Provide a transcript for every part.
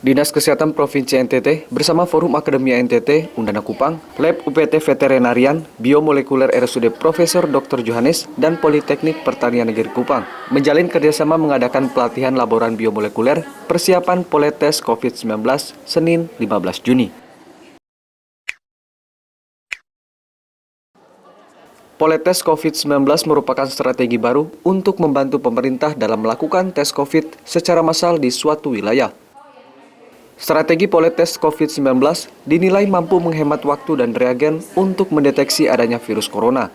Dinas Kesehatan Provinsi NTT bersama Forum Akademia NTT, Undana Kupang, Lab UPT Veterinarian, Biomolekuler RSUD Profesor Dr. Johannes, dan Politeknik Pertanian Negeri Kupang menjalin kerjasama mengadakan pelatihan laboran biomolekuler persiapan Poletes COVID-19 Senin 15 Juni. Poletes COVID-19 merupakan strategi baru untuk membantu pemerintah dalam melakukan tes COVID secara massal di suatu wilayah. Strategi Poletes COVID-19 dinilai mampu menghemat waktu dan reagen untuk mendeteksi adanya virus corona.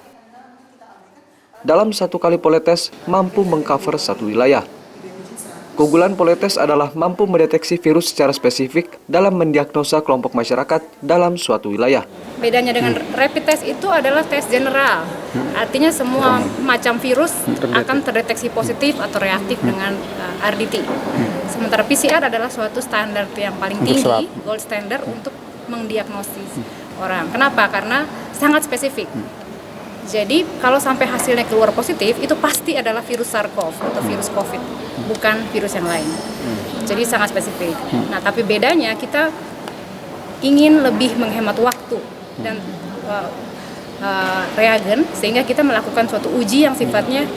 Dalam satu kali Poletes mampu mengcover satu wilayah. Keunggulan Poletes adalah mampu mendeteksi virus secara spesifik dalam mendiagnosa kelompok masyarakat dalam suatu wilayah. Bedanya dengan rapid test itu adalah tes general. Artinya semua macam virus akan terdeteksi positif atau reaktif dengan RDT. Sementara PCR adalah suatu standar yang paling tinggi, gold standard untuk mendiagnosis orang. Kenapa? Karena sangat spesifik. Jadi kalau sampai hasilnya keluar positif, itu pasti adalah virus SARS-CoV atau virus COVID, bukan virus yang lain. Jadi sangat spesifik. Nah, tapi bedanya kita ingin lebih menghemat waktu dan reagen, sehingga kita melakukan suatu uji yang sifatnya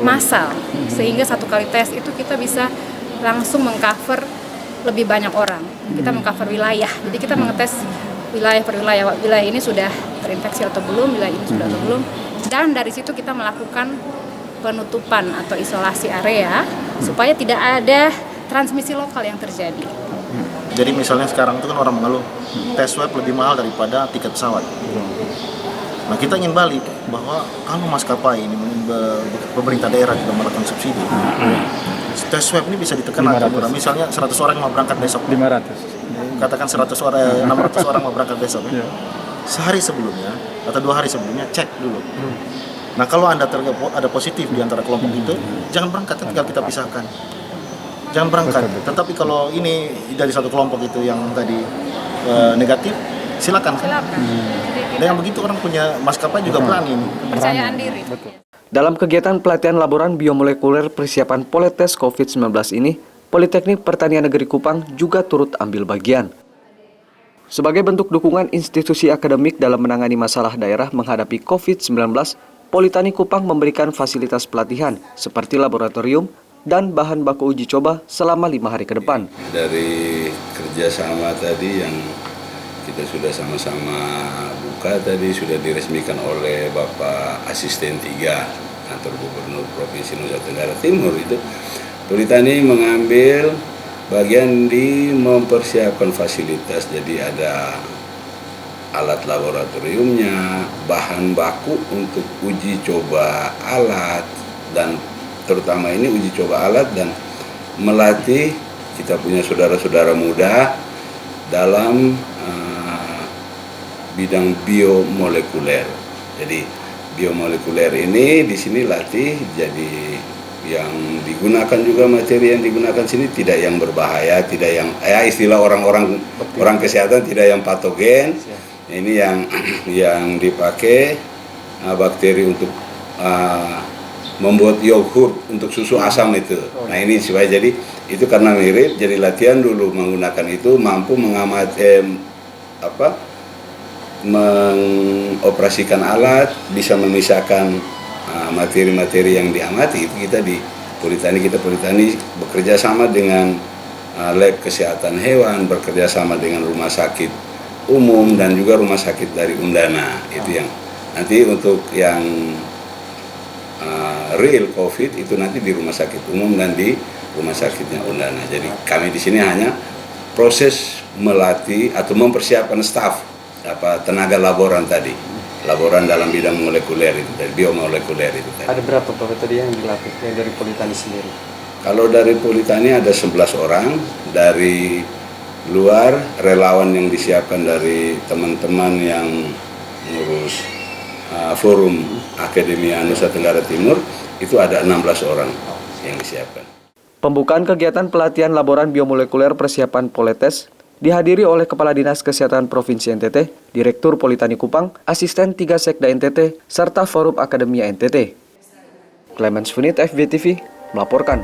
massal. Sehingga satu kali tes itu kita bisa langsung mengcover lebih banyak orang. Kita mengcover wilayah, jadi kita mengetes wilayah per wilayah. Wilayah ini sudah terinfeksi atau belum, wilayah ini sudah atau belum. Dan dari situ kita melakukan penutupan atau isolasi area supaya tidak ada transmisi lokal yang terjadi. Jadi misalnya sekarang itu kan orang mengeluh tes swab lebih mahal daripada tiket pesawat. Nah, kita ingin balik bahwa kalau maskapai ini pemerintah daerah juga melakukan subsidi, tes swab ini bisa ditekan agak murah. Misalnya 100 orang yang mau berangkat besok. 500. Katakan 600 orang mau berangkat besok. Ya. Sehari sebelumnya atau 2 hari sebelumnya cek dulu. Nah, kalau Anda ada positif di antara kelompok itu, jangan berangkat, tinggal kita pisahkan. Jangan berangkat. Tetapi kalau ini dari satu kelompok itu yang tadi negatif, silakan. Dan yang begitu orang punya maskapai juga berani. Kepercayaan diri. Dalam kegiatan pelatihan laboran biomolekuler persiapan Poletes COVID-19 ini, Politeknik Pertanian Negeri Kupang juga turut ambil bagian. Sebagai bentuk dukungan institusi akademik dalam menangani masalah daerah menghadapi COVID-19, Politani Kupang memberikan fasilitas pelatihan seperti laboratorium dan bahan baku uji coba selama 5 hari ke depan. Dari kerjasama tadi yang kita sudah sama-sama buka tadi, sudah diresmikan oleh Bapak Asisten 3 Kantor Gubernur Provinsi Nusa Tenggara Timur itu, Politani mengambil bagian di mempersiapkan fasilitas. Jadi ada alat laboratoriumnya, bahan baku untuk uji coba alat, dan terutama ini uji coba alat dan melatih kita punya saudara-saudara muda dalam bidang biomolekuler. Jadi biomolekuler ini di sini latih, jadi yang digunakan juga materi yang digunakan sini tidak yang berbahaya, tidak yang istilah orang kesehatan tidak yang patogen. Ini yang dipakai bakteri untuk membuat yogurt untuk susu asam itu. Nah, ini supaya jadi itu karena mirip, jadi latihan dulu menggunakan itu, mampu mengamati mengoperasikan alat, bisa memisahkan materi-materi yang diamati. Itu kita di Politani bekerja sama dengan lab kesehatan hewan, bekerja sama dengan rumah sakit umum dan juga rumah sakit dari Undana. Itu yang nanti untuk yang real COVID itu nanti di rumah sakit umum dan di rumah sakitnya Undana. Jadi kami di sini hanya proses melatih atau mempersiapkan staf tenaga laboran tadi. Laboran dalam bidang molekuler itu, dari biomolekuler itu tadi. Ada berapa Pak tadi yang dilatih dari Politani sendiri? Kalau dari Politani ada 11 orang, dari luar relawan yang disiapkan dari teman-teman yang mengurus Forum Akademia Nusa Tenggara Timur, itu ada 16 orang yang disiapkan. Pembukaan kegiatan pelatihan laboran biomolekuler persiapan Poletes dihadiri oleh Kepala Dinas Kesehatan Provinsi NTT, Direktur Politani Kupang, Asisten 3 Sekda NTT, serta Forum Akademia NTT. Clemens Funit, FBTV, melaporkan.